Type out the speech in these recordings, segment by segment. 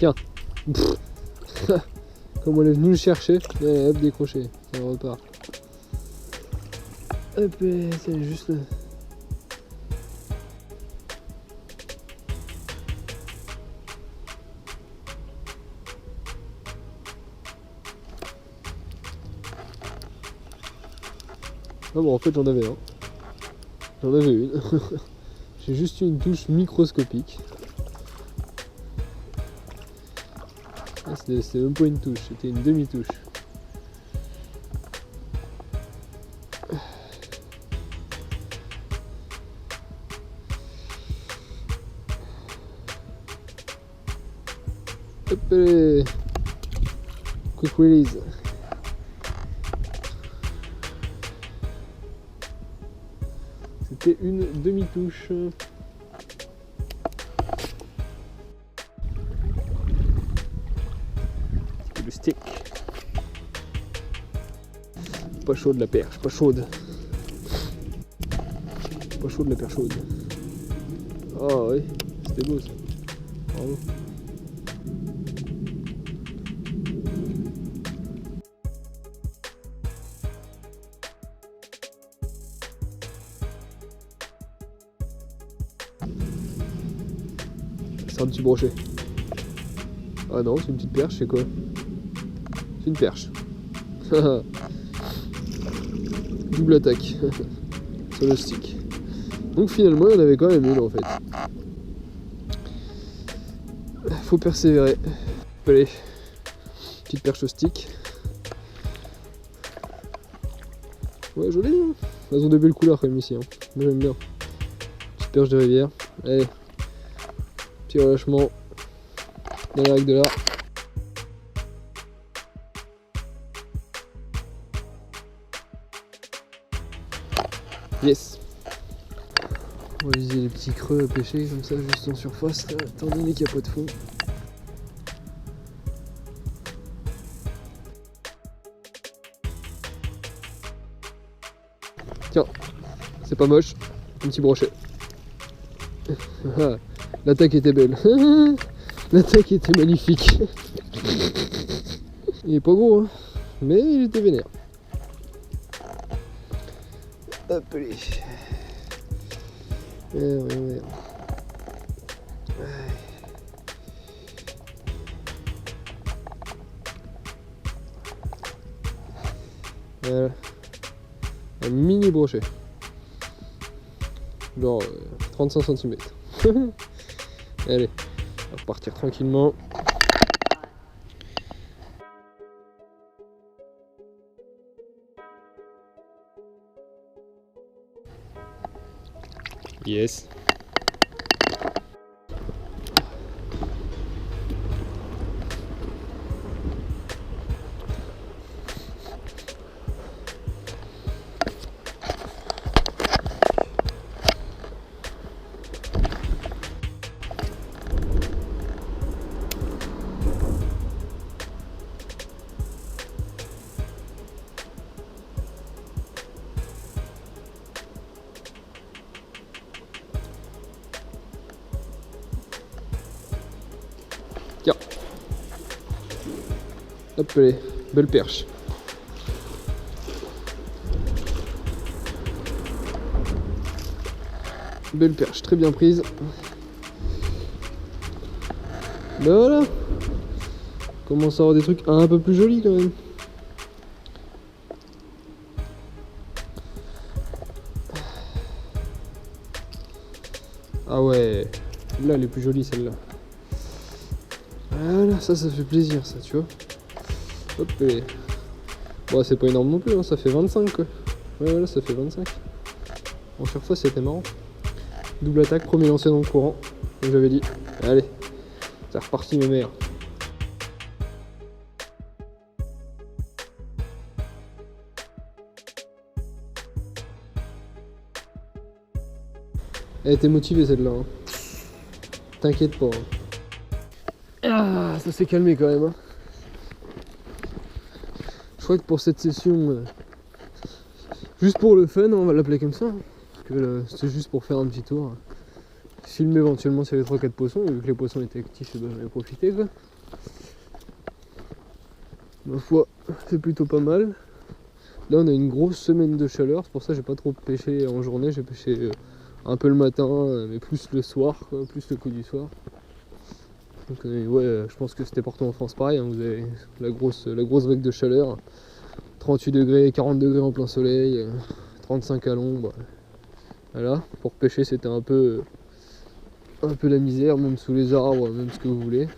Tiens. Comme on est venu le chercher. Allez, hop, décroché. Ça repart. Hop, c'est juste là. Non, bon, en fait, j'en avais un. J'en avais une. J'ai juste eu une touche microscopique. C'était même pas une touche, c'était une demi-touche. Hop allez. Quick release. C'était une demi-touche. C'était le stick. Pas chaude la perche, pas chaude. Pas chaude la perche chaude. Oh oui, c'était beau ça. Bravo. C'est un petit brochet. Ah non, c'est une petite perche, c'est quoi? C'est une perche. Double attaque sur le stick. Donc finalement, il y en avait quand même une en fait. Faut persévérer. Allez, petite perche au stick. Ouais, joli. Hein, elles ont des belles couleurs quand même ici. Hein. Moi j'aime bien. Petite perche de rivière. Allez, petit relâchement dans les règles de l'art. Yes. On va utiliser les petits creux à pêcher comme ça, juste en surface, étant donné qu'il n'y a pas de fond. Tiens, c'est pas moche, un petit brochet. L'attaque était belle. L'attaque était magnifique. Il est pas gros, hein, mais il était vénère. Hop, allez. Ouais. Voilà. Un mini brochet. Genre 35 cm. Allez, on va repartir tranquillement. Yes. Tiens. Hop, allez, belle perche. Belle perche, très bien prise. Ben voilà. Commence à avoir des trucs un peu plus jolis quand même. Ah ouais, là elle est plus jolie celle-là. Voilà, ça fait plaisir ça, tu vois. Hop, et... Bon, c'est pas énorme non plus, hein, ça fait 25 quoi. Ouais, voilà, ça fait 25. En surface, c'était marrant. Double attaque, premier lancé dans le courant, comme j'avais dit. Allez, c'est reparti mes mères. Elle était motivée celle-là. Hein. T'inquiète pas. Hein. Ah, ça s'est calmé quand même. Hein. Je crois que pour cette session, juste pour le fun, on va l'appeler comme ça. Hein, parce que c'est juste pour faire un petit tour. filmer éventuellement sur les 3-4 poissons, et vu que les poissons étaient actifs, ben, j'en ai profité quoi. Ma foi, c'est plutôt pas mal. Là on a une grosse semaine de chaleur, c'est pour ça que j'ai pas trop pêché en journée, j'ai pêché un peu le matin, mais plus le soir, quoi, plus le coup du soir. Donc ouais, je pense que c'était partout en France pareil, hein, vous avez la grosse vague de chaleur, 38 degrés, 40 degrés en plein soleil, 35 à l'ombre. Voilà, pour pêcher c'était un peu la misère, même sous les arbres, même ce que vous voulez.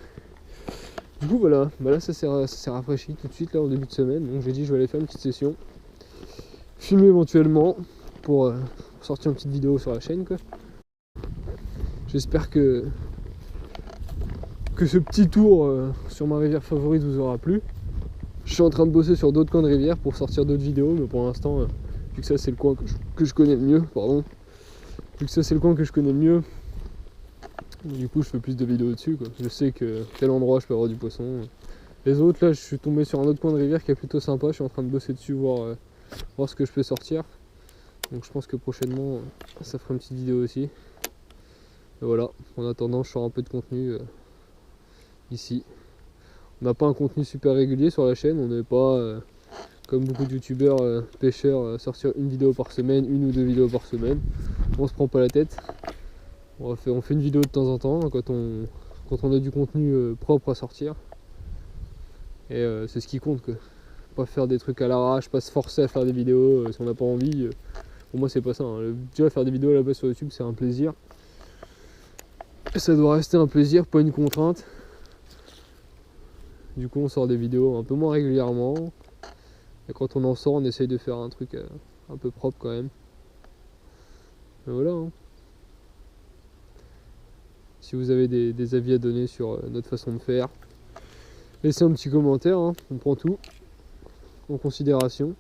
Du coup voilà, bah là ça s'est rafraîchi tout de suite là en début de semaine, donc j'ai dit je vais aller faire une petite session, filmer éventuellement pour sortir une petite vidéo sur la chaîne quoi. J'espère que ce petit tour sur ma rivière favorite vous aura plu. Je suis en train de bosser sur d'autres coins de rivière pour sortir d'autres vidéos, mais pour l'instant, vu que ça c'est le coin que je connais le mieux, vu que ça c'est le coin que je connais le mieux, du coup je fais plus de vidéos dessus quoi. Je sais que tel endroit je peux avoir du poisson. Les autres là je suis tombé sur un autre coin de rivière qui est plutôt sympa, je suis en train de bosser dessus, voir ce que je peux sortir. Donc je pense que prochainement ça fera une petite vidéo aussi. Et voilà, en attendant je sors un peu de contenu ici. On n'a pas un contenu super régulier sur la chaîne, on n'est pas comme beaucoup de youtubeurs pêcheurs sortir une vidéo par semaine, une ou deux vidéos par semaine. On se prend pas la tête. On fait une vidéo de temps en temps quand on a du contenu propre à sortir. Et c'est ce qui compte quoi. Pas faire des trucs à l'arrache, pas se forcer à faire des vidéos si on n'a pas envie. Pour moi c'est pas ça. Hein. Déjà faire des vidéos à la base sur YouTube c'est un plaisir. Et ça doit rester un plaisir, pas une contrainte. Du coup on sort des vidéos un peu moins régulièrement. Et quand on en sort on essaye de faire un truc un peu propre quand même. Et voilà. Hein. Si vous avez des avis à donner sur notre façon de faire, laissez un petit commentaire, hein. On prend tout en considération.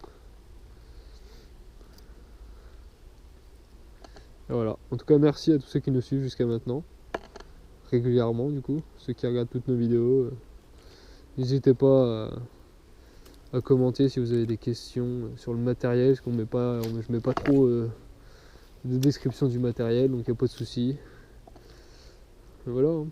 Et voilà. En tout cas merci à tous ceux qui nous suivent jusqu'à maintenant. Régulièrement du coup. Ceux qui regardent toutes nos vidéos. N'hésitez pas à commenter si vous avez des questions sur le matériel, parce qu'on je mets pas trop de description du matériel, donc il n'y a pas de souci. Voilà. Hein.